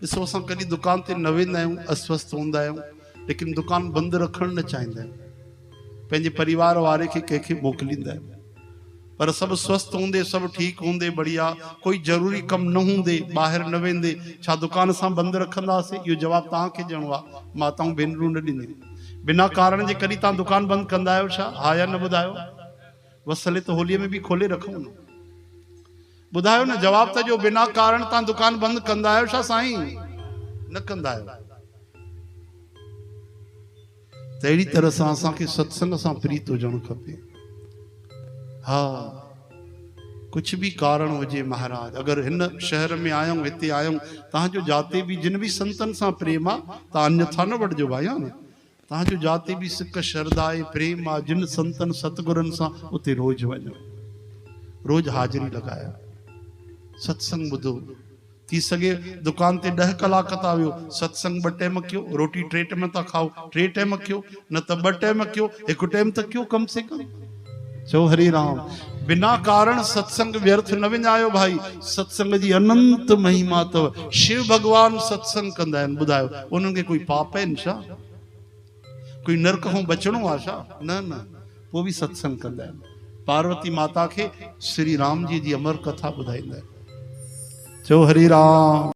ॾिसो असां कॾहिं दुकान ते न वेंदा आहियूं, अस्वस्थ हूंदा आहियूं, लेकिन दुकान बंदि रखणु न चाहींदा आहियूं, पंहिंजे परिवार वारे खे कंहिंखे मोकिलींदा आहियूं। पर सभु स्वस्थ हूंदे, सभु ठीकु हूंदे, बढ़िया, कोई ज़रूरी कमु न हूंदे, ॿाहिरि न वेंदे, छा दुकान असां बंदि रखंदासीं? इहो जवाबु तव्हांखे ॾियणो आहे, माताऊं भेनरूं न ॾींदियूं। बिना कारण जे कॾहिं तव्हां दुकान बंदि कंदा आहियो छा? हा या न ॿुधायो? वसले त होलीअ में बि खोले रखूं न, ॿुधायो न, जवाब त ॾियो। बिना कारण तव्हां दुकान बंदि कंदा आहियो छा साईं? न कंदा आहियो। त अहिड़ी तरह सां असांखे सत्संग सां प्रीत हुजणु खपे। हा, कुछ भी कारण हुजे महाराज, अगर हिन शहर में आयूं, हिते आयूं, तव्हांजो जाते भी जिन भी संतन सां प्रेम आ, तव्हां अन्यथा न वठिजो भाई। हा न, तव्हांजो जाते भी सिक श्रद्धा आहे, प्रेम आ, जिन संतन सतगुरनि सां, उते रोज वञो, रोज हाज़िरी लॻायो, सत्संग ॿुधो। थी सघे दुकान ते 10 कलाक था वियो, सत्संग 2 टाइम कयो, रोटी 3 टाइम था खाओ, 3 टाइम कयो, न त 2 टाइम कयो, 1 टाइम त कयो कम से कम। चो हरि राम। बिना कारण सत्संग व्यर्थ न विञायो भाई। सत्संग जी अनंत महिमा अथव। शिव भगवान सत्संग कंदा आहिनि, ॿुधायो उन्हनि खे कोई पाप आहिनि छा? कोई नरक खां बचणो आहे छा? न न, पोइ बि सत्संग कंदा आहिनि। पार्वती माता खे श्री राम जी अमर कथा ॿुधाईंदा आहिनि। चो हरि राम।